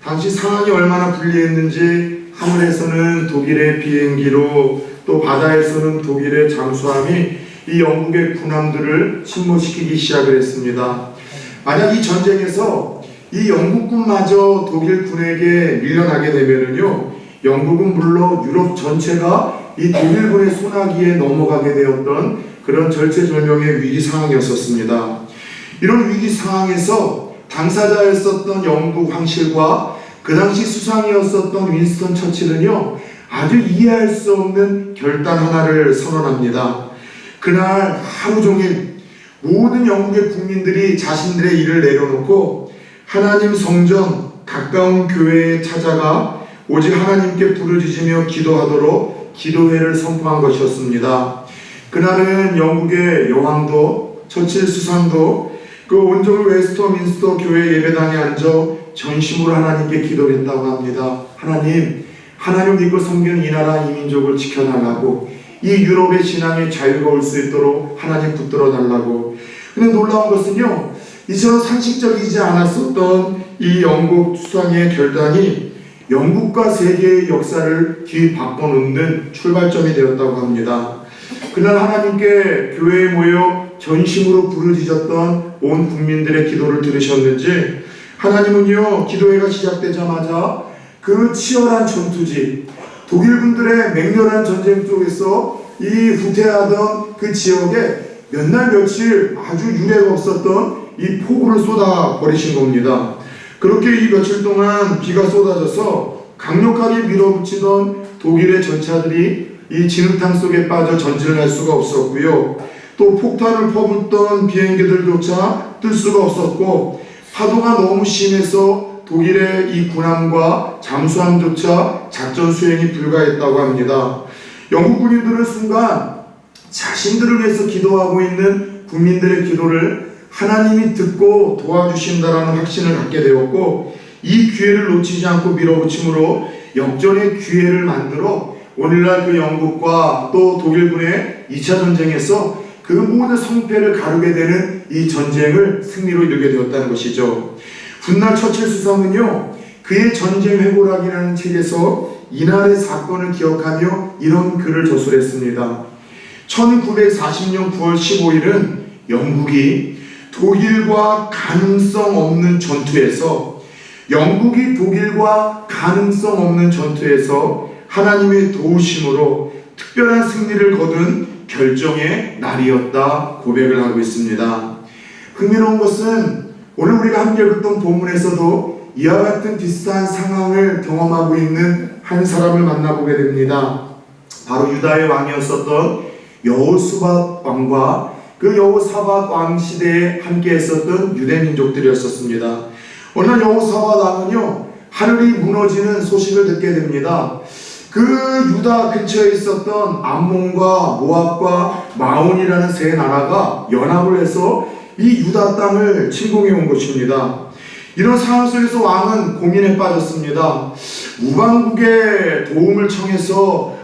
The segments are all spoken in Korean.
당시 상황이 얼마나 불리했는지 하늘에서는 독일의 비행기로 또 바다에서는 독일의 잠수함이 이 영국의 군함들을 침몰시키기 시작을 했습니다. 만약 이 전쟁에서 이 영국군마저 독일군에게 밀려나게 되면은요, 영국은 물론 유럽 전체가 이 독일군의 손아귀에 넘어가게 되었던 그런 절체절명의 위기 상황이었었습니다. 이런 위기 상황에서 당사자였었던 영국 황실과 그 당시 수상이었었던 윈스턴 처칠은요, 아주 이해할 수 없는 결단 하나를 선언합니다. 그날 하루 종일 모든 영국의 국민들이 자신들의 일을 내려놓고 하나님 성전 가까운 교회에 찾아가 오직 하나님께 부르짖으며 기도하도록 기도회를 선포한 것이었습니다. 그날은 영국의 여왕도 처칠 수상도 그 온종일 웨스터민스터 교회 예배당에 앉아 전심으로 하나님께 기도를 했다고 합니다. 하나님 믿고 섬기는 이 나라 이 민족을 지켜달라고, 이 유럽의 신앙의 자유가 올 수 있도록 하나님 붙들어 달라고. 근데 놀라운 것은요, 이처럼 상식적이지 않았었던 이 영국 수상의 결단이 영국과 세계의 역사를 뒤바꿔놓는 출발점이 되었다고 합니다. 그날 하나님께 교회에 모여 전심으로 부르짖었던 온 국민들의 기도를 들으셨는지 하나님은요, 기도회가 시작되자마자 그 치열한 전투지, 독일군들의 맹렬한 전쟁 속에서 이 후퇴하던 그 지역에 몇 날 며칠 아주 유례가 없었던 이 폭우를 쏟아 버리신 겁니다. 그렇게 이 며칠 동안 비가 쏟아져서 강력하게 밀어붙이던 독일의 전차들이 이 진흙탕 속에 빠져 전진을 할 수가 없었고요. 또 폭탄을 퍼붓던 비행기들조차 뜰 수가 없었고, 파도가 너무 심해서 독일의 이 군함과 잠수함조차 작전 수행이 불가했다고 합니다. 영국 군인들은 순간 자신들을 위해서 기도하고 있는 국민들의 기도를 하나님이 듣고 도와주신다라는 확신을 갖게 되었고, 이 기회를 놓치지 않고 밀어붙임으로 역전의 기회를 만들어 오늘날 그 영국과 또 독일군의 2차 전쟁에서 그 모든 성패를 가르게 되는 이 전쟁을 승리로 이루게 되었다는 것이죠. 훗날 처칠 수상은요, 그의 전쟁 회고락이라는 책에서 이날의 사건을 기억하며 이런 글을 저술했습니다. 1940년 9월 15일은 영국이 독일과 가능성 없는 전투에서 하나님의 도우심으로 특별한 승리를 거둔 결정의 날이었다 고백을 하고 있습니다. 흥미로운 것은 오늘 우리가 함께 읽었던 본문에서도 이와 같은 비슷한 상황을 경험하고 있는 한 사람을 만나보게 됩니다. 바로 유다의 왕이었었던 여호수밧 왕과 그 여호사밧 왕 시대에 함께 했었던 유대 민족들이었었습니다. 어느 날 여호사밧 왕은요, 하늘이 무너지는 소식을 듣게 됩니다. 그 유다 근처에 있었던 암몬과 모압과 마온이라는 세 나라가 연합을 해서 이 유다 땅을 침공해 온 것입니다. 이런 상황 속에서 왕은 고민에 빠졌습니다. 우방국의 도움을 청해서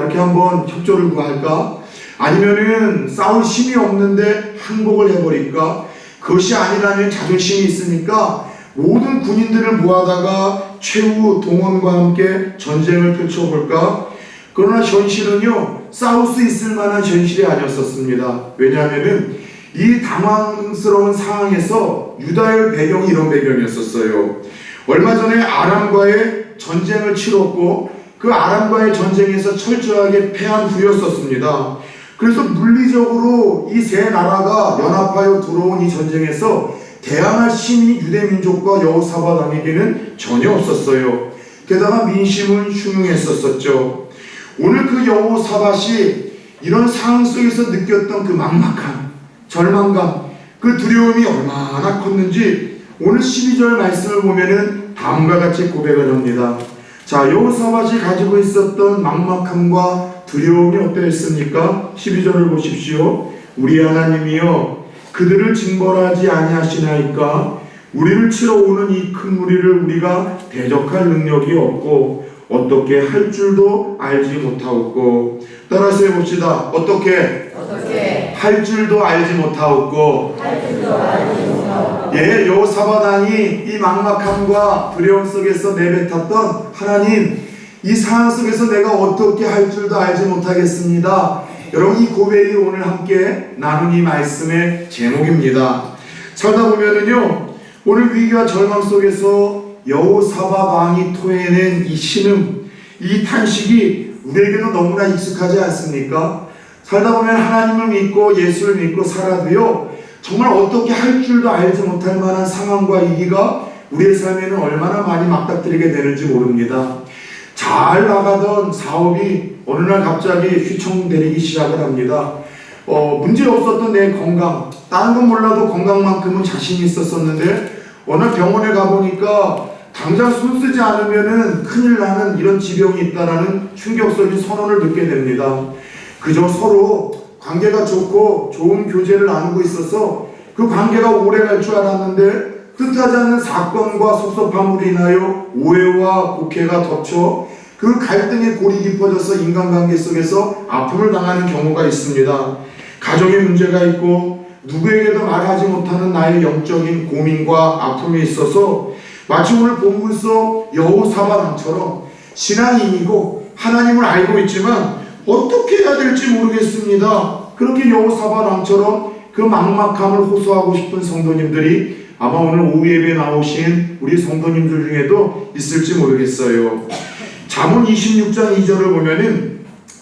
이렇게 한번 협조를 구할까? 아니면은 싸울 힘이 없는데 항복을 해버릴까? 그것이 아니라면 자존심이 있으니까 모든 군인들을 모아다가 최후 동원과 함께 전쟁을 펼쳐볼까? 그러나 현실은요, 싸울 수 있을 만한 현실이 아니었었습니다. 왜냐하면은 이 당황스러운 상황에서 유다의 배경이 이런 배경이었었어요. 얼마 전에 아람과의 전쟁을 치렀고 그 아람과의 전쟁에서 철저하게 패한 후였었습니다. 그래서 물리적으로 이 세 나라가 연합하여 들어온 이 전쟁에서 대항할 힘이 유대민족과 여호사밧 왕에게는 전혀 없었어요. 게다가 민심은 흉흉했었죠. 오늘 그 여호사밧이 이런 상황 속에서 느꼈던 그 막막함, 절망감, 그 두려움이 얼마나 컸는지 오늘 12절 말씀을 보면은 다음과 같이 고백을 합니다. 자, 여호사밧이 가지고 있었던 막막함과 두려움이 어떠했습니까? 12절을 보십시오. 우리 하나님이여 그들을 징벌하지 아니하시나이까? 우리를 치러 오는 이 큰 무리를 우리가 대적할 능력이 없고 어떻게 할 줄도 알지 못하옵고. 따라서 해봅시다. 어떻게 할 줄도 알지 못하옵고 예, 여호사밧 왕이 이 막막함과 두려움 속에서 내뱉었던 하나님, 이 상황 속에서 내가 어떻게 할 줄도 알지 못하겠습니다. 여러분, 이 고백이 오늘 함께 나눈 이 말씀의 제목입니다. 살다 보면은요, 오늘 위기와 절망 속에서 여호사밧 왕이 토해낸 이 신음, 이 탄식이 우리에게도 너무나 익숙하지 않습니까? 살다 보면 하나님을 믿고 예수를 믿고 살아도요, 정말 어떻게 할 줄도 알지 못할 만한 상황과 위기가 우리의 삶에는 얼마나 많이 맞닥뜨리게 되는지 모릅니다. 잘 나가던 사업이 어느 날 갑자기 휘청대리기 시작을 합니다. 문제 없었던 내 건강, 다른 건 몰라도 건강만큼은 자신이 있었었는데 어느 날 병원에 가보니까 당장 손 쓰지 않으면은 큰일 나는 이런 지병이 있다라는 충격적인 선언을 듣게 됩니다. 그저 서로 관계가 좋고 좋은 교제를 나누고 있어서 그 관계가 오래 갈 줄 알았는데 뜻하지 않는 사건과 섭섭함으로 인하여 오해와 곡해가 덮쳐 그 갈등의 골이 깊어져서 인간관계 속에서 아픔을 당하는 경우가 있습니다. 가정에 문제가 있고 누구에게도 말하지 못하는 나의 영적인 고민과 아픔이 있어서 마치 오늘 본문 속 여호사밧 왕처럼 신앙인이고 하나님을 알고 있지만 어떻게 해야 될지 모르겠습니다. 그렇게 여호사밧 왕처럼 그 막막함을 호소하고 싶은 성도님들이 아마 오늘 오후 예배에 나오신 우리 성도님들 중에도 있을지 모르겠어요. 잠언 26장 2절을 보면은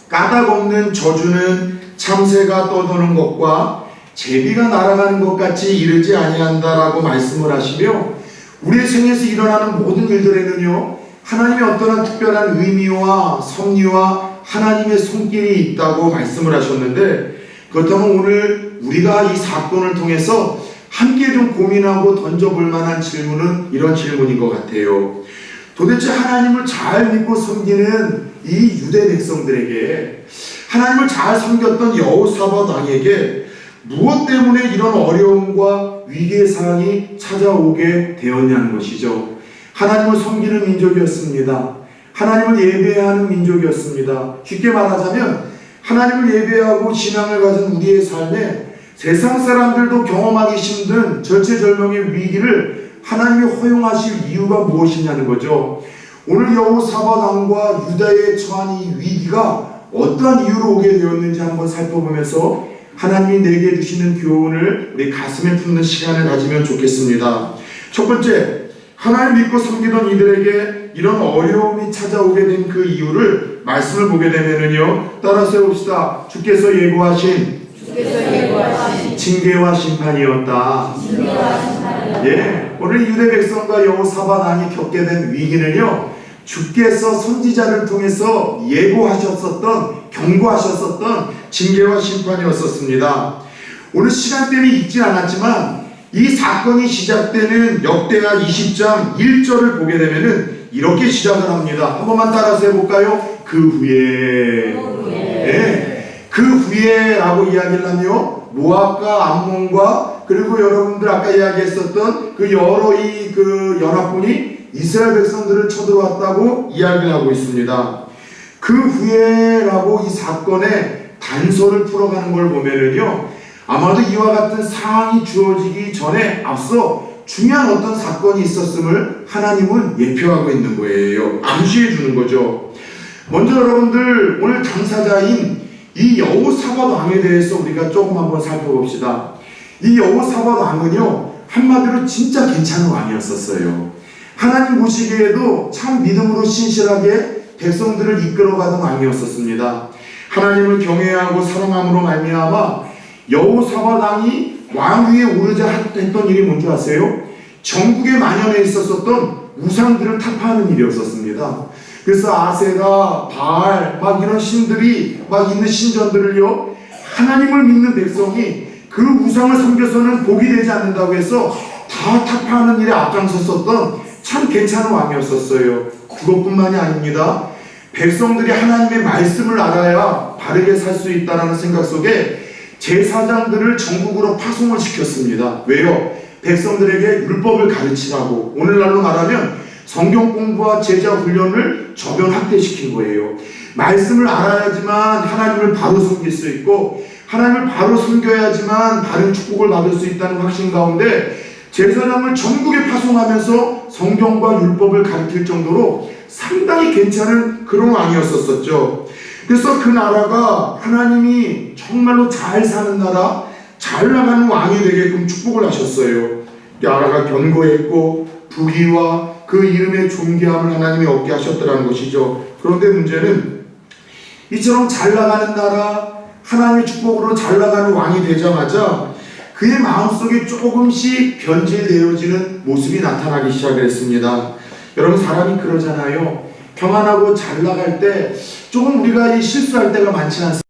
까닭 없는 저주는 참새가 떠도는 것과 제비가 날아가는 것 같이 이르지 아니한다라고 말씀을 하시며, 우리의 생에서 일어나는 모든 일들에는요, 하나님의 어떠한 특별한 의미와 섭리와 하나님의 손길이 있다고 말씀을 하셨는데, 그렇다면 오늘 우리가 이 사건을 통해서 함께 좀 고민하고 던져볼 만한 질문은 이런 질문인 것 같아요. 도대체 하나님을 잘 믿고 섬기는 이 유대 백성들에게, 하나님을 잘 섬겼던 여호사밧 왕에게 무엇 때문에 이런 어려움과 위기의 상황이 찾아오게 되었냐는 것이죠. 하나님을 섬기는 민족이었습니다. 하나님을 예배하는 민족이었습니다. 쉽게 말하자면 하나님을 예배하고 신앙을 가진 우리의 삶에 세상 사람들도 경험하기 힘든 절체절명의 위기를 하나님이 허용하실 이유가 무엇이냐는 거죠. 오늘 여호사밧 왕과 유다에 처한 이 위기가 어떠한 이유로 오게 되었는지 한번 살펴보면서 하나님이 내게 주시는 교훈을 우리 가슴에 품는 시간을 가지면 좋겠습니다. 첫 번째, 하나님 믿고 섬기던 이들에게 이런 어려움이 찾아오게 된 그 이유를 말씀을 보게 되면은요, 따라서 해봅시다. 주께서 예고하신 징계와 심판이었다. 예, 오늘 유대 백성과 여호사밧 왕이 겪게 된 위기는요, 주께서 선지자를 통해서 예고하셨었던, 경고하셨었던 징계와 심판이었었습니다. 오늘 시간 때문에 읽진 않았지만 이 사건이 시작되는 역대하 20장 1절을 보게 되면은 이렇게 시작을 합니다. 한 번만 따라서 해볼까요? 그 후에. 네. 그 후에라고 이야기를 하며 모압과 암몬과 그리고 여러분들 아까 이야기했었던 그 여러 그 연합군이 이스라엘 백성들을 쳐들어왔다고 이야기를 하고 있습니다. 그 후에라고 이 사건의 단서를 풀어가는 걸 보면은요, 아마도 이와 같은 상황이 주어지기 전에 앞서 중요한 어떤 사건이 있었음을 하나님은 예표하고 있는 거예요. 암시해 주는 거죠. 먼저 여러분들 오늘 당사자인 이 여호사밧 왕에 대해서 우리가 조금 한번 살펴봅시다. 이 여호사밧 왕은요, 한마디로 진짜 괜찮은 왕이었었어요. 하나님 보시기에도 참 믿음으로 신실하게 백성들을 이끌어가던 왕이었었습니다. 하나님을 경외하고 사랑함으로 말미암아 여호사밧 왕이 왕 위에 오르자 했던 일이 뭔지 아세요? 전국에 만연해 있었던 우상들을 타파하는 일이었었습니다. 그래서 아세라, 바알 막 이런 신들이 막 있는 신전들을요, 하나님을 믿는 백성이 그 우상을 섬겨서는 복이 되지 않는다고 해서 다 타파하는 일에 앞장섰었던 참 괜찮은 왕이었었어요. 그것뿐만이 아닙니다. 백성들이 하나님의 말씀을 알아야 바르게 살 수 있다는 생각 속에 제사장들을 전국으로 파송을 시켰습니다. 왜요? 백성들에게 율법을 가르치라고. 오늘날로 말하면 성경 공부와 제자 훈련을 저변 확대시킨 거예요. 말씀을 알아야지만 하나님을 바로 섬길 수 있고, 하나님을 바로 섬겨야지만 바른 축복을 받을 수 있다는 확신 가운데 제사장을 전국에 파송하면서 성경과 율법을 가르칠 정도로 상당히 괜찮은 그런 왕이었었죠. 그래서 그 나라가 하나님이 정말로 잘 사는 나라, 잘 나가는 왕이 되게끔 축복을 하셨어요. 나라가 견고했고 부귀와 그 이름의 존귀함을 하나님이 얻게 하셨더라는 것이죠. 그런데 문제는 이처럼 잘 나가는 나라, 하나님의 축복으로 잘 나가는 왕이 되자마자 그의 마음속에 조금씩 변질되어지는 모습이 나타나기 시작했습니다. 여러분, 사람이 그러잖아요. 평안하고 잘 나갈 때 조금 우리가 이 실수할 때가 많지 않습니까?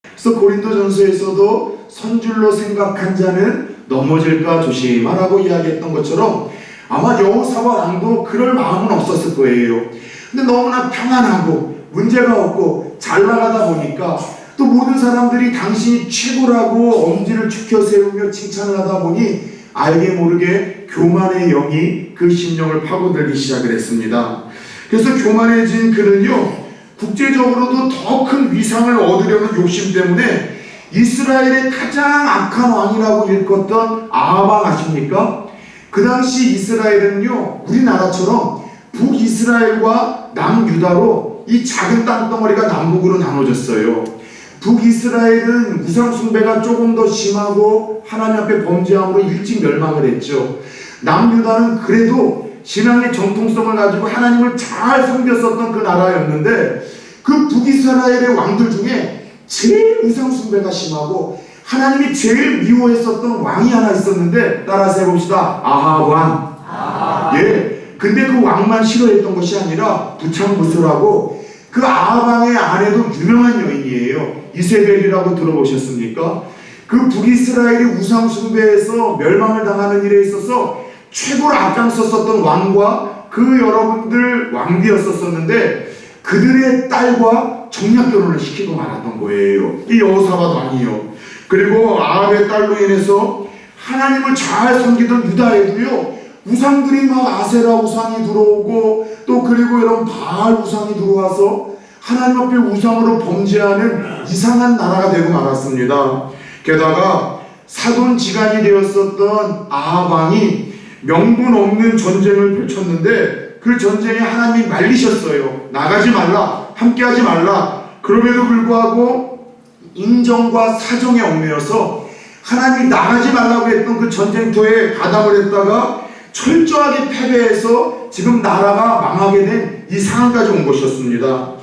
그래서 고린도전서에서도 선줄로 생각한 자는 넘어질까 조심하라고 이야기했던 것처럼 아마 여호사밧 왕도 그럴 마음은 없었을 거예요. 근데 너무나 평안하고 문제가 없고 잘 나가다 보니까 또 모든 사람들이 당신이 최고라고 엄지를 축혀 세우며 칭찬을 하다 보니 알게 모르게 교만의 영이 그 심령을 파고들기 시작을 했습니다. 그래서 교만해진 그는요, 국제적으로도 더 큰 위상을 얻으려는 욕심 때문에 이스라엘의 가장 악한 왕이라고 일컫던 아합 아십니까? 그 당시 이스라엘은요, 우리나라처럼 북이스라엘과 남유다로 이 작은 땅덩어리가 남북으로 나눠졌어요. 북이스라엘은 우상숭배가 조금 더 심하고 하나님 앞에 범죄함으로 일찍 멸망을 했죠. 남유다는 그래도 신앙의 정통성을 가지고 하나님을 잘 섬겼었던 그 나라였는데, 그 북이스라엘의 왕들 중에 제일 우상숭배가 심하고 하나님이 제일 미워했었던 왕이 하나 있었는데, 따라서 해봅시다. 아합 왕. 예. 근데 그 왕만 싫어했던 것이 아니라 부창부수라고 그 아합 왕의 아내도 유명한 여인이에요. 이세벨이라고 들어보셨습니까? 그 북이스라엘이 우상숭배에서 멸망을 당하는 일에 있어서 최고로 앞장섰었던 왕과 그 여러분들 왕비였었는데, 그들의 딸과 정략결혼을 시키고 말았던 거예요. 이 여호사밧 왕이요. 그리고 아합의 딸로 인해서 하나님을 잘 섬기던 유다에도요, 우상들이 막 아세라 우상이 들어오고 또 그리고 이런 바알 우상이 들어와서 하나님 앞에 우상으로 범죄하는 이상한 나라가 되고 말았습니다. 게다가 사돈지간이 되었었던 아합 왕이 명분 없는 전쟁을 펼쳤는데, 그 전쟁에 하나님이 말리셨어요. 나가지 말라, 함께하지 말라. 그럼에도 불구하고 인정과 사정에 얽매여서 하나님이 나가지 말라고 했던 그 전쟁터에 가담을 했다가 철저하게 패배해서 지금 나라가 망하게 된 이 상황까지 온 것이었습니다.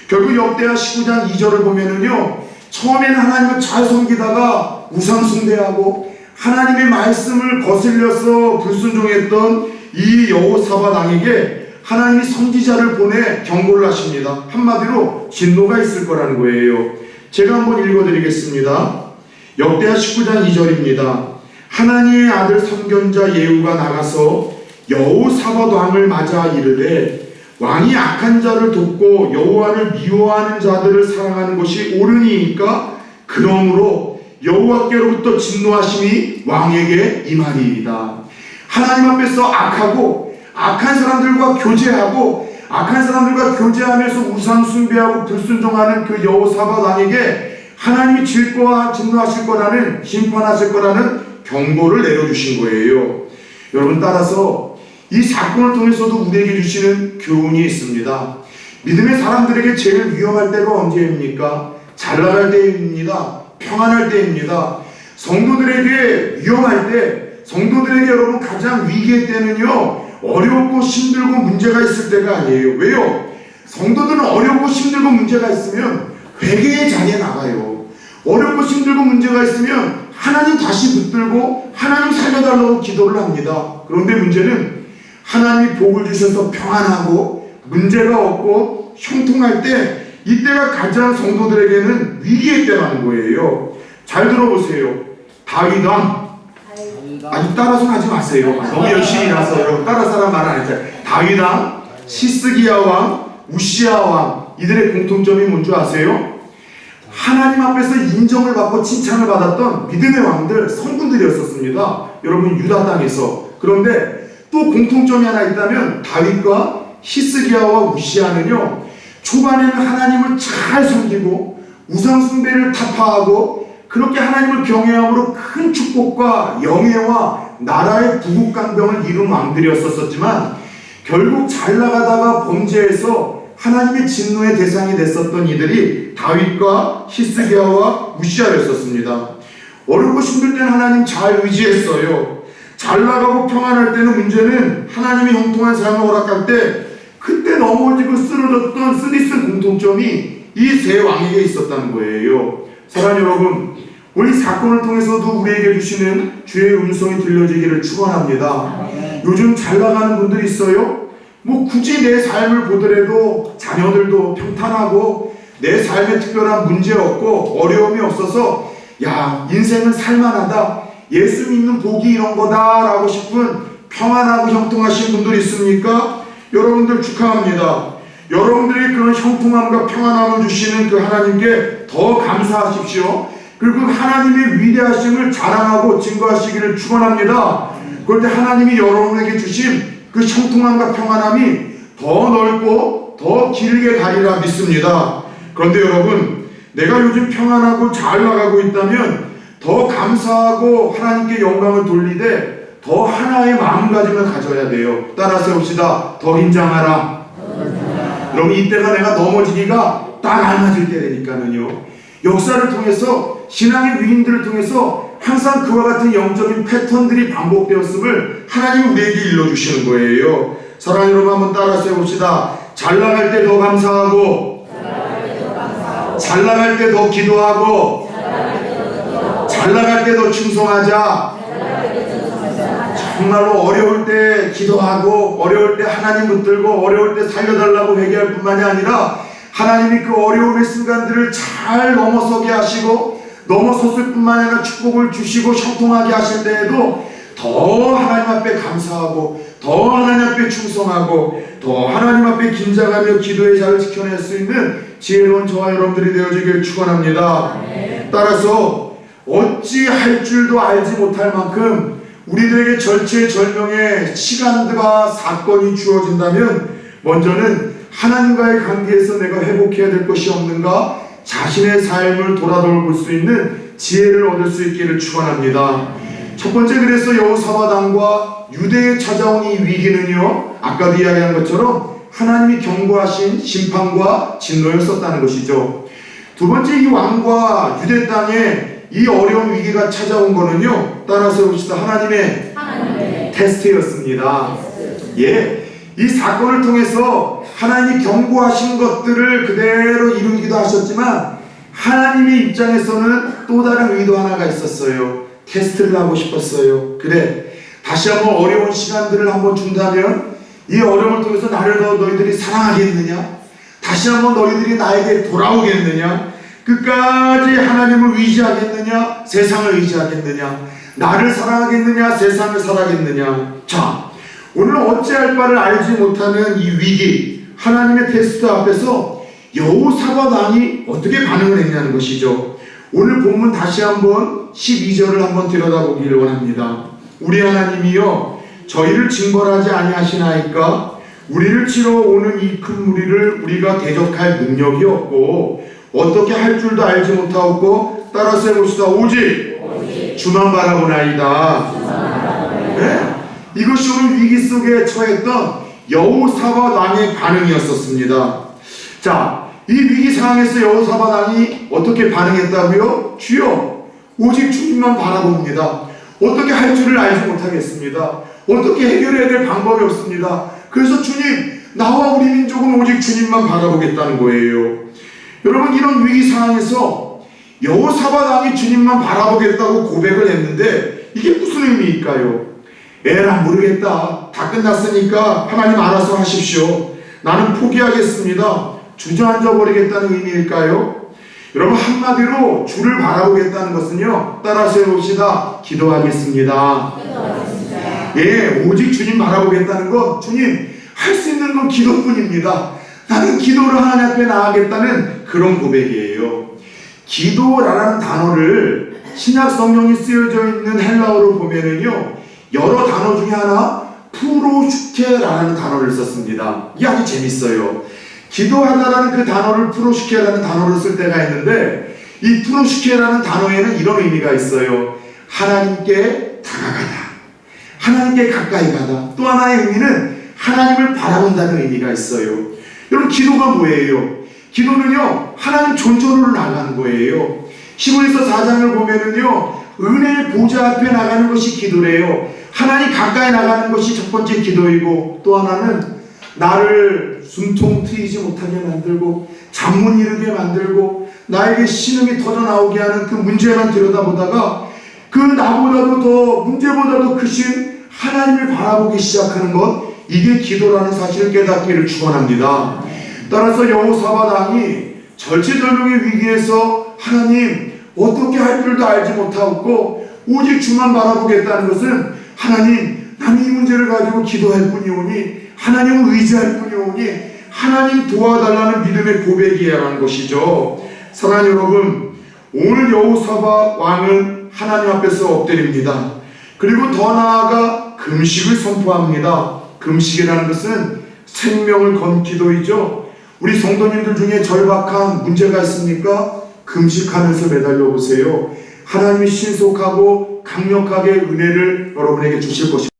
결국 역대하 19장 2절을 보면은요, 처음에는 하나님을 잘 섬기다가 우상숭배하고 하나님의 말씀을 거슬려서 불순종했던 이 여호사밧 왕에게 하나님이 선지자를 보내 경고를 하십니다. 한마디로 진노가 있을 거라는 거예요. 제가 한번 읽어드리겠습니다. 역대하 19장 2절입니다. 하나님의 아들 선견자 예후가 나가서 여호사밧 왕을 맞아 이르되, 왕이 악한 자를 돕고 여호와를 미워하는 자들을 사랑하는 것이 옳으니이까 그러므로 여호와께로부터 진노하심이 왕에게 임하리이다. 하나님 앞에서 악하고 악한 사람들과 교제하고 악한 사람들과 교제하면서 우상 숭배하고 불순종하는 그 여호사밧 왕에게 하나님이 진노하실 거라는, 심판하실 거라는 경고를 내려주신 거예요. 여러분, 따라서 이 사건을 통해서도 우리에게 주시는 교훈이 있습니다. 믿음의 사람들에게 제일 위험할 때가 언제입니까? 잘 나갈 때입니다. 평안할 때입니다. 성도들에게 위험할 때, 성도들에게 여러분 가장 위기의 때는요, 어렵고 힘들고 문제가 있을 때가 아니에요. 왜요? 성도들은 어렵고 힘들고 문제가 있으면 회개의 자리에 나가요. 어렵고 힘들고 문제가 있으면 하나님 다시 붙들고 하나님 살려달라고 기도를 합니다. 그런데 문제는 하나님이 복을 주셔서 평안하고 문제가 없고 형통할 때, 이때가 가장 성도들에게는 위기의 때라는 거예요. 잘 들어보세요. 다윗 왕. 아니, 따라서 하지 마세요. 너무 열심히 나서 여러분 따라서란 말 안 했어요. 다윗 왕, 시스기야 왕, 우시야 왕, 이들의 공통점이 뭔지 아세요? 하나님 앞에서 인정을 받고 칭찬을 받았던 믿음의 왕들, 성군들이었었습니다. 여러분, 유다 땅에서. 그런데 또 공통점이 하나 있다면 다윗과 히스기야와 우시야는요, 초반에는 하나님을 잘 섬기고 우상숭배를 타파하고 그렇게 하나님을 경외함으로 큰 축복과 영예와 나라의 부국강병을 이룬 왕들이었었지만 결국 잘 나가다가 범죄해서 하나님의 진노의 대상이 됐었던 이들이 다윗과 히스기야와 우시야였었습니다. 어렵고 힘들 때는 하나님 잘 의지했어요. 잘 나가고 평안할 때는 문제는 하나님이 형통한 삶을 허락할 때 그때 넘어지고 쓰러졌던 쓰디쓴 공통점이 이 세 왕에게 있었다는 거예요. 사랑하는 여러분, 우리 사건을 통해서도 우리에게 주시는 주의 음성이 들려지기를 축원합니다. 요즘 잘 나가는 분들 있어요? 뭐 굳이 내 삶을 보더라도 자녀들도 평탄하고 내 삶에 특별한 문제 없고 어려움이 없어서 야, 인생은 살만하다, 예수 믿는 복이 이런 거다 라고 싶은 평안하고 형통하신 분들 있습니까? 여러분들 축하합니다. 여러분들이 그런 형통함과 평안함을 주시는 그 하나님께 더 감사하십시오. 그리고 하나님의 위대하심을 자랑하고 증거하시기를 축원합니다. 그런데 하나님이 여러분에게 주신 그 형통함과 평안함이 더 넓고 더 길게 가리라 믿습니다. 그런데 여러분, 내가 요즘 평안하고 잘 나가고 있다면 더 감사하고 하나님께 영광을 돌리되 더 하나의 마음가짐을 가져야 돼요. 따라서 봅시다. 더 긴장하라. 여러분, 이때가 내가 넘어지기가 딱 알맞을 때니까는요. 역사를 통해서 신앙의 위인들을 통해서 항상 그와 같은 영적인 패턴들이 반복되었음을 하나님이 우리에게 일러주시는 거예요. 사랑하는 여러분, 한번 따라서 해봅시다. 잘 나갈 때 더 감사하고, 잘 나갈 때 더 기도하고, 잘 나갈 때 더 충성하자. 정말로 어려울 때 기도하고, 어려울 때 하나님 붙들고, 어려울 때 살려달라고 회개할 뿐만이 아니라 하나님이 그 어려움의 순간들을 잘 넘어서게 하시고, 넘어섰을 뿐만 아니라 축복을 주시고 형통하게 하실 때에도 더 하나님 앞에 감사하고, 더 하나님 앞에 충성하고, 더 하나님 앞에 긴장하며 기도의 자를 지켜낼 수 있는 지혜로운 저와 여러분들이 되어지길 축원합니다. 따라서 어찌할 줄도 알지 못할 만큼 우리들에게 절체절명의 시간과 사건이 주어진다면 먼저는 하나님과의 관계에서 내가 회복해야 될 것이 없는가, 자신의 삶을 돌아볼 수 있는 지혜를 얻을 수 있기를 축원합니다. 첫 번째, 그래서 여호사밧 왕과 유대에 찾아온 이 위기는요, 아까도 이야기한 것처럼 하나님이 경고하신 심판과 진노였었다는 것이죠. 두 번째, 이 왕과 유대 땅에 이 어려운 위기가 찾아온 거는요, 따라서 봅시다. 하나님의 테스트였습니다. 예, 이 사건을 통해서 하나님이 경고하신 것들을 그대로 이루기도 하셨지만 하나님의 입장에서는 또 다른 의도 하나가 있었어요. 테스트를 하고 싶었어요. 그래, 다시 한번 어려운 시간들을 한번 준다면 이 어려움을 통해서 나를 더 너희들이 사랑하겠느냐? 다시 한번 너희들이 나에게 돌아오겠느냐? 끝까지 하나님을 의지하겠느냐? 세상을 의지하겠느냐? 나를 사랑하겠느냐? 세상을 사랑하겠느냐? 자, 오늘 어찌할 바를 알지 못하는 이 위기, 하나님의 테스트 앞에서 여호사밧 왕이 어떻게 반응을 했냐는 것이죠. 오늘 본문 다시 한번 12절을 한번 들여다보기를 원합니다. 우리 하나님이여, 저희를 징벌하지 아니하시나이까? 우리를 치러 오는 이 큰 무리를 우리가 대적할 능력이 없고 어떻게 할 줄도 알지 못하옵고, 따라서 해봅시다. 오직 주만 바라보나이다. 네? 이것이 오늘 위기 속에 처했던 여호사밧 왕의 반응이었었습니다. 자, 이 위기 상황에서 여호사밧 왕이 어떻게 반응했다고요? 주여, 오직 주님만 바라봅니다. 어떻게 할 줄을 알지 못하겠습니다. 어떻게 해결해야 될 방법이 없습니다. 그래서 주님, 나와 우리 민족은 오직 주님만 바라보겠다는 거예요. 여러분, 이런 위기 상황에서 여호사밧 왕이 주님만 바라보겠다고 고백을 했는데 이게 무슨 의미일까요? 에라, 모르겠다, 다 끝났으니까 하나님 알아서 하십시오, 나는 포기하겠습니다, 주저앉아 버리겠다는 의미일까요? 여러분, 한마디로 주를 바라보겠다는 것은요, 따라서 해봅시다. 기도하겠습니다. 예, 오직 주님 바라보겠다는 것, 주님, 할 수 있는 건 기도뿐입니다. 나는 기도를 하나님 앞에 나가겠다는 그런 고백이에요. 기도라는 단어를 신약 성경이 쓰여져 있는 헬라어로 보면은요, 여러 단어 중에 하나 프로슈케라는 단어를 썼습니다. 이게 아주 재밌어요. 기도하다라는 그 단어를 프로슈케라는 단어를 쓸 때가 있는데, 이 프로슈케라는 단어에는 이런 의미가 있어요. 하나님께 다가가다, 하나님께 가까이 가다. 또 하나의 의미는 하나님을 바라본다는 의미가 있어요. 여러분, 기도가 뭐예요? 기도는요, 하나님 존재로 나가는 거예요. 히브리서 4장을 보면은요, 은혜의 보좌 앞에 나가는 것이 기도래요. 하나님 가까이 나가는 것이 첫 번째 기도이고, 또 하나는 나를 숨통 트이지 못하게 만들고 잠 못 이루게 만들고 나에게 신음이 터져 나오게 하는 그 문제만 들여다보다가 그 나보다도 더 문제보다도 크신 하나님을 바라보기 시작하는 것, 이게 기도라는 사실을 깨닫기를 축원합니다. 따라서 여호사밧 왕이 절체절명의 위기에서 하나님 어떻게 할 줄도 알지 못하고 오직 주만 바라보겠다는 것은, 하나님 나는 이 문제를 가지고 기도할 뿐이오니, 하나님을 의지할 뿐이오니 하나님 도와달라는 믿음의 고백이어야 하는 것이죠. 사랑하는 여러분, 오늘 여호사밧 왕은 하나님 앞에서 엎드립니다. 그리고 더 나아가 금식을 선포합니다. 금식이라는 것은 생명을 건 기도이죠. 우리 성도님들 중에 절박한 문제가 있습니까? 금식하면서 매달려 보세요. 하나님이 신속하고 강력하게 은혜를 여러분에게 주실 것입니다.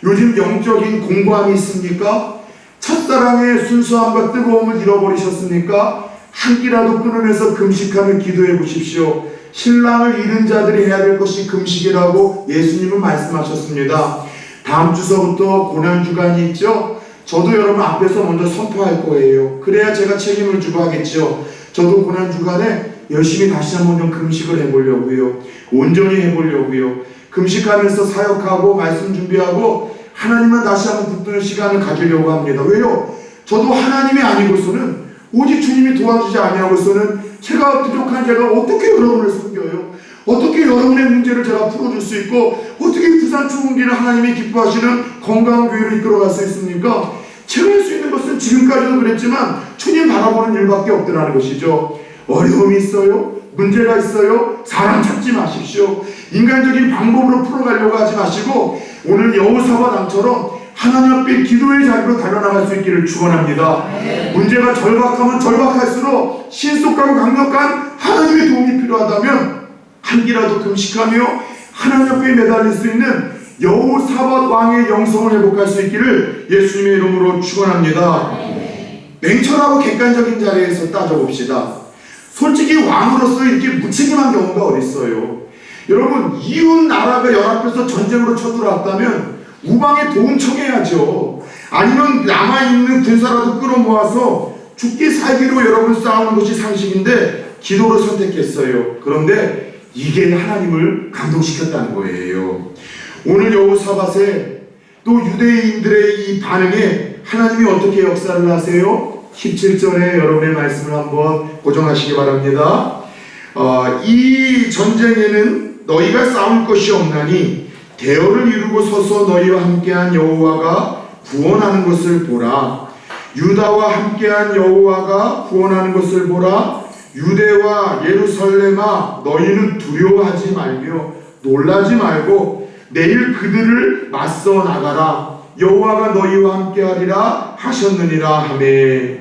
요즘 영적인 공고함이 있습니까? 첫사랑의 순수함과 뜨거움을 잃어버리셨습니까? 한 끼라도 끊어내서 금식하며 기도해 보십시오. 신랑을 잃은 자들이 해야 될 것이 금식이라고 예수님은 말씀하셨습니다. 다음 주서부터 고난주간이 있죠? 저도 여러분 앞에서 먼저 선포할 거예요. 그래야 제가 책임을 지고 하겠죠. 저도 고난주간에 열심히 다시 한번 좀 금식을 해보려고요. 온전히 해보려고요. 금식하면서 사역하고 말씀 준비하고 하나님만 다시 한번 붙드는 시간을 가지려고 합니다. 왜요? 저도 하나님이 아니고서는, 오직 주님이 도와주지 아니하고서는 제가 부족한 제가 어떻게 여러분을 섬겨요? 어떻게 여러분의 문제를 제가 풀어줄 수 있고 어떻게 부산 추운기를 하나님이 기뻐하시는 건강한 교회를 이끌어갈 수 있습니까? 제가 할 수 있는 것은 지금까지도 그랬지만 주님 바라보는 일밖에 없더라는 것이죠. 어려움이 있어요? 문제가 있어요? 사람 찾지 마십시오. 인간적인 방법으로 풀어가려고 하지 마시고 오늘 여호사밧 왕처럼 하나님 앞에 기도의 자리로 달려나갈 수 있기를 축원합니다. 문제가 절박하면 절박할수록 신속하고 강력한 하나님의 도움이 필요하다면 한 끼라도 금식하며 하나님 앞에 매달릴 수 있는 여호사밧 왕의 영성을 회복할 수 있기를 예수님의 이름으로 축원합니다. 냉철하고 객관적인 자리에서 따져봅시다. 솔직히 왕으로서 이렇게 무책임한 경우가 어딨어요. 여러분, 이웃 나라가 연합해서 전쟁으로 쳐들어왔다면 우방에 도움 청해야죠. 아니면 남아있는 군사라도 끌어모아서 죽기 살기로 여러분 싸우는 것이 상식인데 기도를 선택했어요. 그런데 이게 하나님을 감동시켰다는 거예요. 오늘 여호사밧의 또 유대인들의 이 반응에 하나님이 어떻게 역사를 하세요? 17절에 여러분의 말씀을 한번 고정하시기 바랍니다. 이 전쟁에는 너희가 싸울 것이 없나니 대열을 이루고 서서 너희와 함께한 여호와가 구원하는 것을 보라. 유다와 함께한 여호와가 구원하는 것을 보라. 유대와 예루살렘아, 너희는 두려워하지 말며 놀라지 말고 내일 그들을 맞서 나가라. 여호와가 너희와 함께하리라 하셨느니라 하매.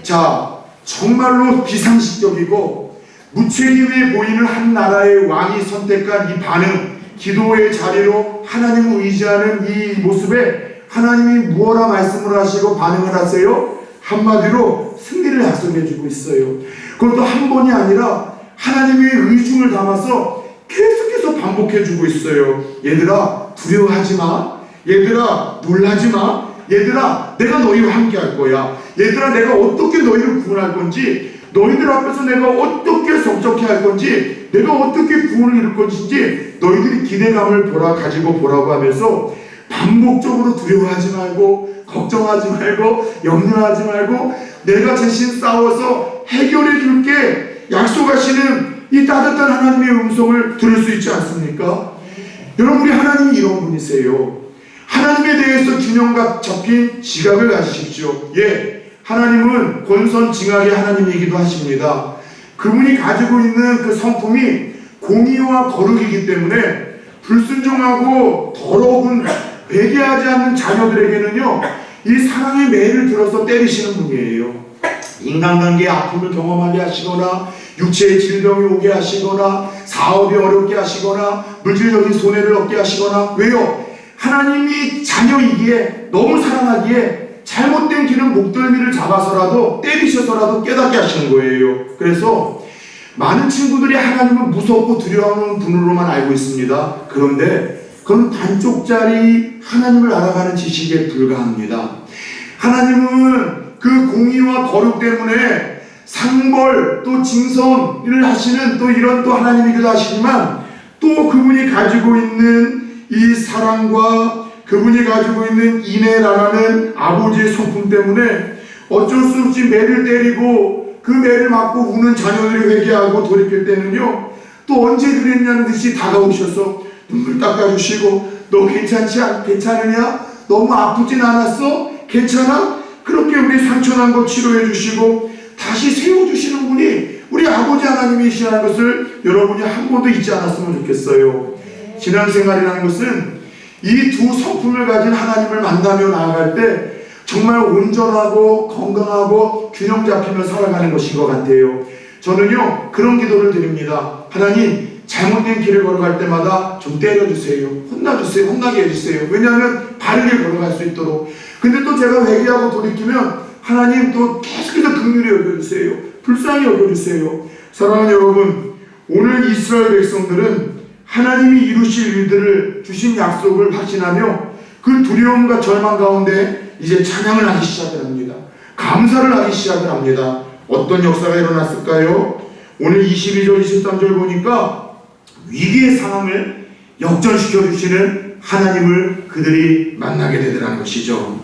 자, 정말로 비상식적이고 무책임해 보이는 한 나라의 왕이 선택한 이 반응, 기도의 자리로 하나님을 의지하는 이 모습에 하나님이 무엇라 말씀을 하시고 반응을 하세요? 한마디로 승리를 약속해 주고 있어요. 그것도 한 번이 아니라 하나님의 의중을 담아서 계속해서 반복해 주고 있어요. 얘들아, 두려워하지 마. 얘들아, 놀라지 마. 얘들아, 내가 너희와 함께 할 거야. 얘들아, 내가 어떻게 너희를 구원할 건지, 너희들 앞에서 내가 어떻게 성적해 할 건지, 내가 어떻게 구원을 이룰 건지 너희들이 기대감을 가지고 보라고 하면서 반복적으로 두려워하지 말고 걱정하지 말고 염려하지 말고 내가 대신 싸워서 해결해 줄게 약속하시는 이 따뜻한 하나님의 음성을 들을 수 있지 않습니까? 여러분, 우리 하나님이 이런 분이세요. 하나님에 대해서 균형감 잡힌 지각을 가지십시오. 예, 하나님은 권선징악의 하나님이기도 하십니다. 그분이 가지고 있는 그 성품이 공의와 거룩이기 때문에 불순종하고 더러운 회개하지 않는 자녀들에게는요, 이 사랑의 매를 들어서 때리시는 분이에요. 인간관계의 아픔을 경험하게 하시거나 육체의 질병이 오게 하시거나 사업이 어렵게 하시거나 물질적인 손해를 얻게 하시거나. 왜요? 하나님이 자녀이기에, 너무 사랑하기에 잘못된 길은 목덜미를 잡아서라도 때리셔서라도 깨닫게 하시는 거예요. 그래서 많은 친구들이 하나님은 무섭고 두려워하는 분으로만 알고 있습니다. 그런데 그건 반쪽짜리 하나님을 알아가는 지식에 불과합니다. 하나님은 그 공의와 거룩 때문에 상벌 또 징선을 하시는 또 이런 또 하나님이기도 하시지만, 또 그분이 가지고 있는 이 사랑과 그분이 가지고 있는 인애라는 아버지의 성품 때문에 어쩔 수 없이 매를 때리고 그 매를 맞고 우는 자녀들이 회개하고 돌이킬 때는요, 또 언제 그랬냐는 듯이 다가오셔서 눈물 닦아주시고, 너 괜찮으냐? 너무 아프진 않았어? 괜찮아? 그렇게 우리 상처난 거 치료해 주시고 다시 세워주시는 분이 우리 아버지 하나님이시라는 것을 여러분이 한 번도 잊지 않았으면 좋겠어요. 신앙생활이라는 것은 이 두 성품을 가진 하나님을 만나며 나아갈 때 정말 온전하고 건강하고 균형 잡히며 살아가는 것인 것 같아요. 저는요, 그런 기도를 드립니다. 하나님, 잘못된 길을 걸어갈 때마다 좀 때려주세요. 혼나주세요. 혼나게 해주세요. 왜냐하면 바르게 걸어갈 수 있도록. 근데 또 제가 회개하고 돌이키면 하나님 또 계속해서 긍휼히 여겨주세요. 불쌍히 여겨주세요. 사랑하는 여러분, 오늘 이스라엘 백성들은 하나님이 이루실 일들을 주신 약속을 확신하며 그 두려움과 절망 가운데 이제 찬양을 하기 시작을 합니다. 감사를 하기 시작을 합니다. 어떤 역사가 일어났을까요? 오늘 22절 23절 보니까 위기의 상황을 역전시켜 주시는 하나님을 그들이 만나게 되더라는 것이죠.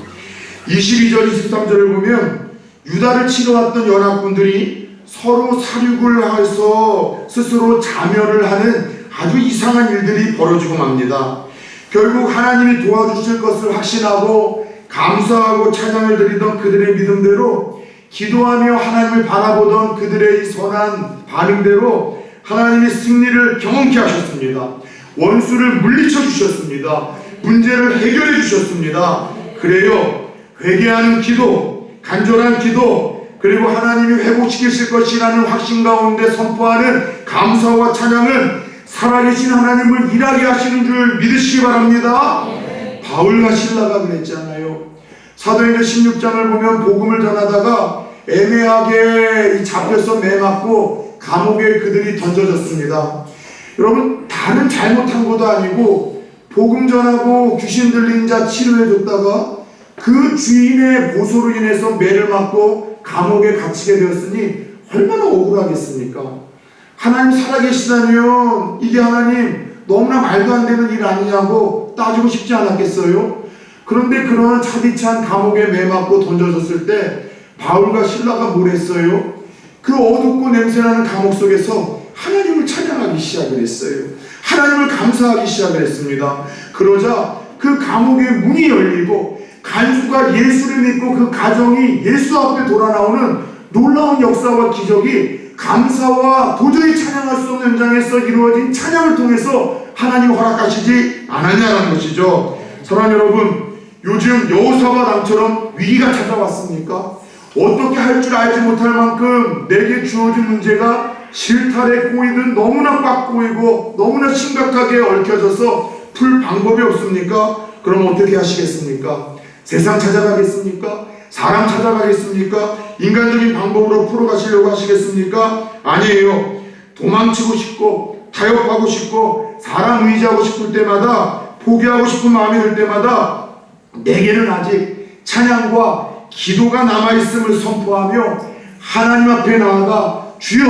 22절 23절을 보면 유다를 치러왔던 연합군들이 서로 살육을 해서 스스로 자멸을 하는 아주 이상한 일들이 벌어지고 맙니다. 결국 하나님이 도와주실 것을 확신하고 감사하고 찬양을 드리던 그들의 믿음대로, 기도하며 하나님을 바라보던 그들의 이 선한 반응대로 하나님이 승리를 경험케 하셨습니다. 원수를 물리쳐 주셨습니다. 문제를 해결해 주셨습니다. 그래요, 회개하는 기도, 간절한 기도, 그리고 하나님이 회복시키실 것이라는 확신 가운데 선포하는 감사와 찬양은 살아계신 하나님을 일하게 하시는 줄 믿으시기 바랍니다. 바울과 신라가 그랬잖아요. 사도행전 16장을 보면 복음을 전하다가 애매하게 잡혀서 매맞고 감옥에 그들이 던져졌습니다. 여러분, 다른 잘못한 것도 아니고 복음 전하고 귀신 들린 자 치료해줬다가 그 주인의 보소로 인해서 매를 맞고 감옥에 갇히게 되었으니 얼마나 억울하겠습니까? 하나님 살아계시다면 이게 하나님 너무나 말도 안 되는 일 아니냐고 따지고 싶지 않았겠어요? 그런데 그런 차디찬 감옥에 매맞고 던져졌을 때 바울과 신라가 뭘 했어요? 그 어둡고 냄새나는 감옥 속에서 하나님을 찬양하기 시작을 했어요. 하나님을 감사하기 시작을 했습니다. 그러자 그 감옥의 문이 열리고 간수가 예수를 믿고 그 가정이 예수 앞에 돌아 나오는 놀라운 역사와 기적이 감사와 도저히 찬양할 수 없는 현장에서 이루어진 찬양을 통해서 하나님 허락하시지 않았냐는 것이죠. 사랑하는 여러분, 요즘 여호사밧 왕처럼 위기가 찾아왔습니까? 어떻게 할 줄 알지 못할 만큼 내게 주어진 문제가 실타래 꼬이듯 너무나 꽉 꼬이고 너무나 심각하게 얽혀져서 풀 방법이 없습니까? 그럼 어떻게 하시겠습니까? 세상 찾아가겠습니까? 사람 찾아가겠습니까? 인간적인 방법으로 풀어가시려고 하시겠습니까? 아니에요. 도망치고 싶고 타협하고 싶고 사람 의지하고 싶을 때마다, 포기하고 싶은 마음이 들 때마다 내게는 아직 찬양과 기도가 남아있음을 선포하며 하나님 앞에 나아가 주여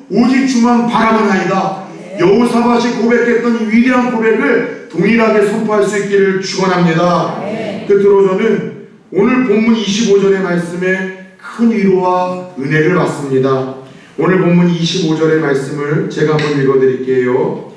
오직 주만 바라보나이다. 여호사밧이 고백했던 이 위대한 고백을 동일하게 선포할 수 있기를 축원합니다. 끝으로 저는 오늘 본문 25절의 말씀에 큰 위로와 은혜를 받습니다. 오늘 본문 25절의 말씀을 제가 한번 읽어드릴게요.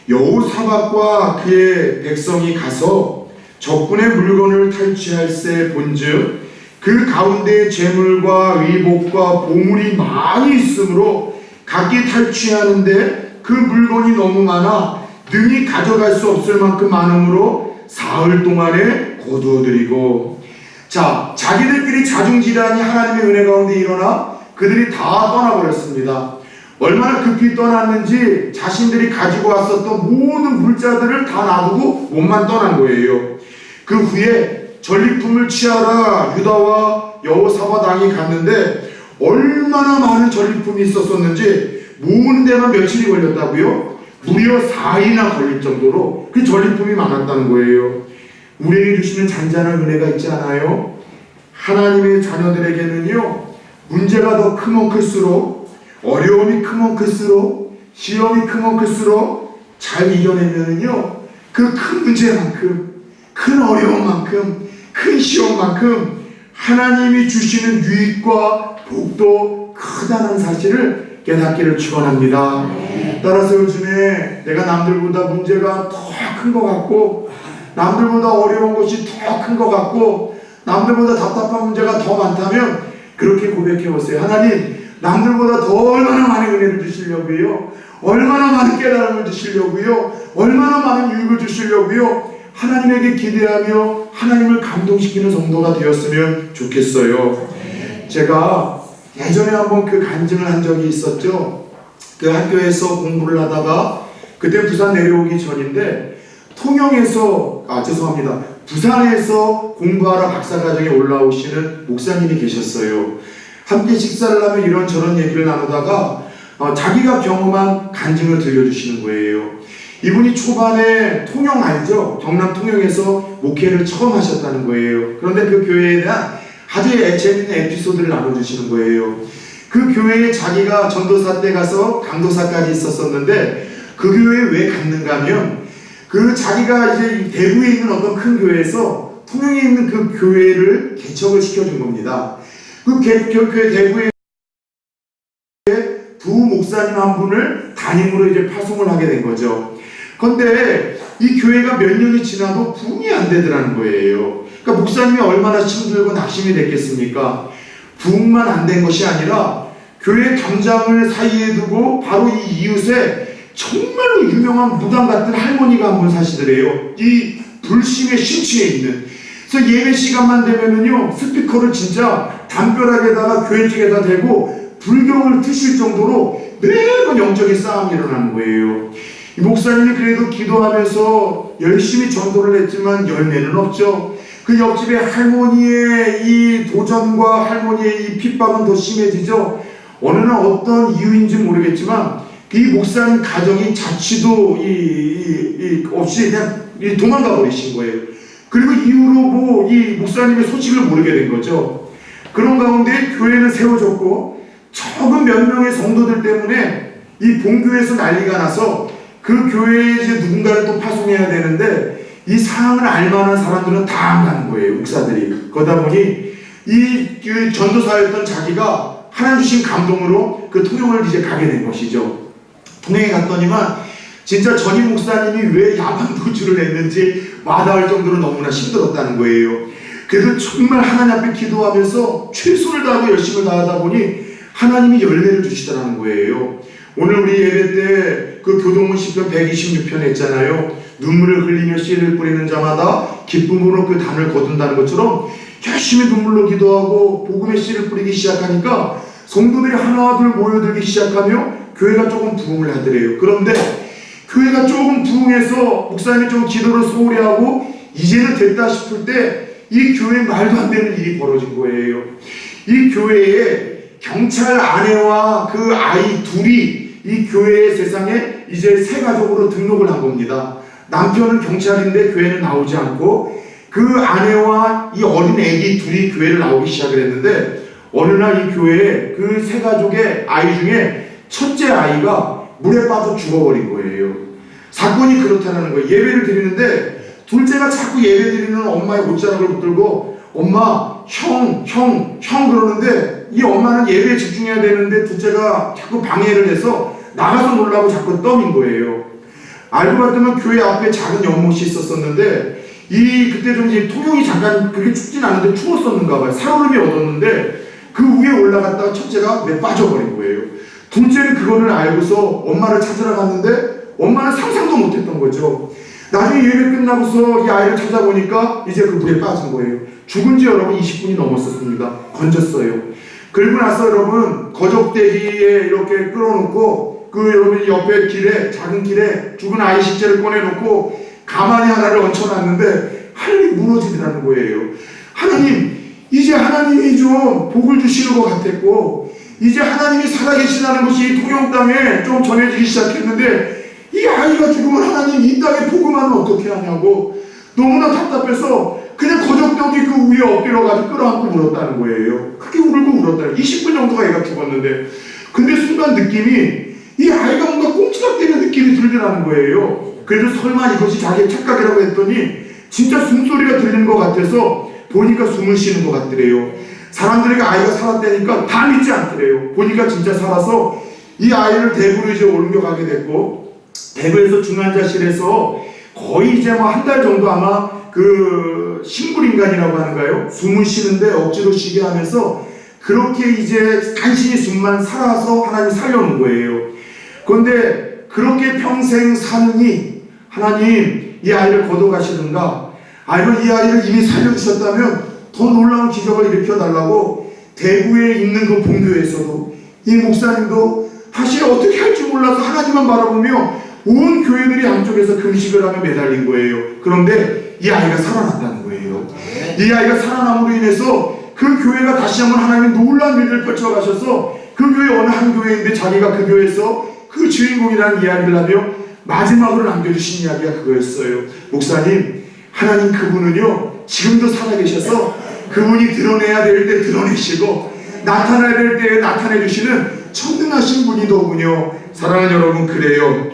여호사밧과 그의 백성이 가서 적군의 물건을 탈취할세 본즉 그 가운데 재물과 의복과 보물이 많이 있으므로 각기 탈취하는데 그 물건이 너무 많아 능히 가져갈 수 없을 만큼 많으므로 사흘 동안에 거두어들이고. 자, 자기들끼리 자중질환이 하나님의 은혜 가운데 일어나 그들이 다 떠나버렸습니다. 얼마나 급히 떠났는지 자신들이 가지고 왔었던 모든 물자들을 다 놔두고 몸만 떠난 거예요. 그 후에 전리품을 취하러 유다와 여호사밧 왕이 갔는데 얼마나 많은 전리품이 있었었는지 모으는 데만 며칠이 걸렸다고요? 무려 4일이나 걸릴 정도로 그 전리품이 많았다는 거예요. 우리에게 주시는 잔잔한 은혜가 있지 않아요? 하나님의 자녀들에게는요, 문제가 더 크면 클수록, 어려움이 크면 클수록, 시험이 크면 클수록 잘 이겨내면은요, 그 큰 문제만큼, 큰 어려움만큼, 큰 시험만큼 하나님이 주시는 유익과 복도 크다는 사실을 깨닫기를 축원합니다. 따라서 요즘에 내가 남들보다 문제가 더 큰 것 같고, 남들보다 어려운 것이 더 큰 것 같고, 남들보다 답답한 문제가 더 많다면 그렇게 고백해 보세요. 하나님, 남들보다 더 얼마나 많은 은혜를 주시려고요? 얼마나 많은 깨달음을 주시려고요? 얼마나 많은 유익을 주시려고요? 하나님에게 기대하며 하나님을 감동시키는 성도가 되었으면 좋겠어요. 제가 예전에 한번 그 간증을 한 적이 있었죠. 그 학교에서 공부를 하다가 그때 부산 내려오기 전인데 부산에서 공부하러 박사과정에 올라오시는 목사님이 계셨어요. 함께 식사를 하며 이런저런 얘기를 나누다가 자기가 경험한 간증을 들려주시는 거예요. 이분이 초반에 통영 알죠? 경남 통영에서 목회를 처음 하셨다는 거예요. 그런데 그 교회에 대한 아주 재밌는 에피소드를 나눠주시는 거예요. 그 교회에 자기가 전도사 때 가서 강도사까지 있었었는데 그 교회에 왜 갔는가 하면 그 자기가 이제 대구에 있는 어떤 큰 교회에서 통영에 있는 그 교회를 개척을 시켜준 겁니다. 그 교회 대구에 두 목사님 한 분을 담임으로 이제 파송을 하게 된 거죠. 그런데 이 교회가 몇 년이 지나도 부흥이 안 되더라는 거예요. 그러니까 목사님이 얼마나 힘들고 낙심이 됐겠습니까? 부흥만 안 된 것이 아니라 교회 담장을 사이에 두고 바로 이 이웃에 정말로 유명한 무당 같은 할머니가 한 분 사시더래요. 이 불심의 심취에 있는. 그래서 예배 시간만 되면은요, 스피커를 진짜 담벼락에다가 교회 쪽에다 대고 불경을 트실 정도로 매번 영적인 싸움이 일어나는 거예요. 이 목사님이 그래도 기도하면서 열심히 전도를 했지만 열매는 없죠. 그 옆집의 할머니의 이 도전과 할머니의 이 핍박은 더 심해지죠. 어느 날 어떤 이유인지 모르겠지만 이 목사님 가정이 자취도 없이 그냥 도망가 버리신 거예요. 그리고 이후로 이 목사님의 소식을 모르게 된 거죠. 그런 가운데 교회는 세워졌고 적은 몇 명의 성도들 때문에 이 본교회에서 난리가 나서 그 교회에 이제 누군가를 또 파송해야 되는데 이 상황을 알만한 사람들은 다 안 가는 거예요. 목사들이. 그러다 보니 이 전도사였던 자기가 하나님 주신 감동으로 그 통영을 이제 가게 된 것이죠. 통영에 갔더니만 진짜 전임 목사님이 왜 야간 도주를 했는지 마다할 정도로 너무나 힘들었다는 거예요. 그래서 정말 하나님 앞에 기도하면서 최선을 다하고 열심을 다하다 보니 하나님이 열매를 주시더라는 거예요. 오늘 우리 예배 때 그 교동문 시편 126편 했잖아요. 눈물을 흘리며 씨를 뿌리는 자마다 기쁨으로 그 단을 거둔다는 것처럼 열심히 눈물로 기도하고 복음의 씨를 뿌리기 시작하니까 성도들이 하나둘 모여들기 시작하며 교회가 조금 부흥을 하더래요. 그런데 교회가 조금 부흥해서 목사님이 좀 기도를 소홀히 하고 이제는 됐다 싶을 때 이 교회에 말도 안 되는 일이 벌어진 거예요. 이 교회에 경찰 아내와 그 아이 둘이 이 교회의 세상에 이제 새 가족으로 등록을 한 겁니다. 남편은 경찰인데 교회는 나오지 않고 그 아내와 이 어린 애기 둘이 교회를 나오기 시작을 했는데 어느 날 이 교회에 그 새 가족의 아이 중에 첫째 아이가 물에 빠져 죽어버린 거예요. 사건이 그렇다는 거예요. 예배를 드리는데 둘째가 자꾸 예배 드리는 엄마의 옷자락을 붙들고 엄마, 형 그러는데 이 엄마는 예배에 집중해야 되는데 둘째가 자꾸 방해를 해서 나가서 놀라고 자꾸 떠민 거예요. 알고 봤더니 교회 앞에 작은 연못이 있었었는데 그때 좀 이제 통영이 잠깐 그렇게 춥진 않은데 추웠었는가 봐요. 살얼음이 얻었는데 그 위에 올라갔다가 첫째가 왜 빠져버린 거예요. 둘째는 그거를 알고서 엄마를 찾으러 갔는데 엄마는 상상도 못했던 거죠. 나중에 예배 끝나고서 이 아이를 찾아보니까 이제 그 물에 빠진 거예요. 죽은 지 여러분 20분이 넘었었습니다. 건졌어요. 그리고 나서 여러분 거적대기에 이렇게 끌어놓고 그 여러분 옆에 길에 작은 길에 죽은 아이 식재를 꺼내놓고 가만히 하나를 얹혀놨는데 하나님이 무너지더라는 거예요. 하나님, 이제 하나님이 좀 복을 주시는 것 같았고 이제 하나님이 살아계시다는 것이 통영 땅에 좀 전해지기 시작했는데 이 아이가 죽으면 하나님 이 땅에 복음하면 어떻게 하냐고 너무나 답답해서 그냥 거적대기 그 위에 엎드려가지고 끌어안고 울었다는 거예요. 그렇게 울고 울었다. 20분 정도가 애가 죽었는데 근데 순간 느낌이 이 아이가 뭔가 꽁치락대는 느낌이 들더라는 거예요. 그래도 설마 이것이 자기의 착각이라고 했더니 진짜 숨소리가 들리는 것 같아서 보니까 숨을 쉬는 것 같더래요. 사람들에게 아이가 살았다니까 다 믿지 않더래요. 보니까 진짜 살아서 이 아이를 대구로 이제 옮겨가게 됐고 대구에서 중환자실에서 거의 이제 뭐 한 달 정도 아마 그 심불인간이라고 하는가요? 숨을 쉬는데 억지로 쉬게 하면서 그렇게 이제 간신히 숨만 살아서 하나님 살려놓은 거예요. 그런데 그렇게 평생 사느니 하나님 이 아이를 거둬가시는가? 아니면 이 아이를 이미 살려주셨다면 더 놀라운 기적을 일으켜달라고 대구에 있는 그 본교에서도 이 목사님도 다시 어떻게 할지 몰라서 하나님만 바라보며 온 교회들이 양쪽에서 금식을 하며 매달린 거예요. 그런데 이 아이가 살아났다는 거예요. 이 아이가 살아남으로 인해서 그 교회가 다시 한번 하나님의 놀라운 일을 펼쳐가셔서 그 교회 어느 한 교회인데 자기가 그 교회에서 그 주인공이라는 이야기를 하며 마지막으로 남겨주신 이야기가 그거였어요. 목사님, 하나님 그분은요 지금도 살아계셔서 그분이 드러내야 될 때 드러내시고 나타나야 될 때에 나타내주시는 천능하신 분이더군요. 사랑하는 여러분, 그래요.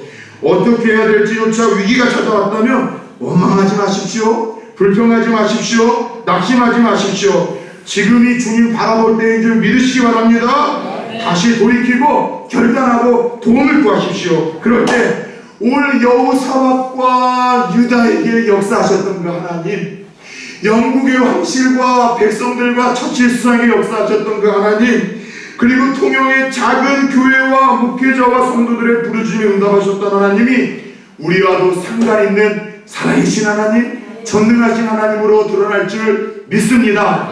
어떻게 해야 될지조차 위기가 찾아왔다면 원망하지 마십시오. 불평하지 마십시오. 낙심하지 마십시오. 지금이 주님 바라볼 때인 줄 믿으시기 바랍니다. 다시 돌이키고 결단하고 도움을 구하십시오. 그럴 때 오늘 여호사밧과 유다에게 역사하셨던 그 하나님, 영국의 황실과 백성들과 처칠수상에 역사하셨던 그 하나님, 그리고 통영의 작은 교회와 목회자와 성도들의 부르짖음에 응답하셨던 하나님이 우리와도 상관있는 살아계신 하나님, 전능하신 하나님으로 드러날 줄 믿습니다.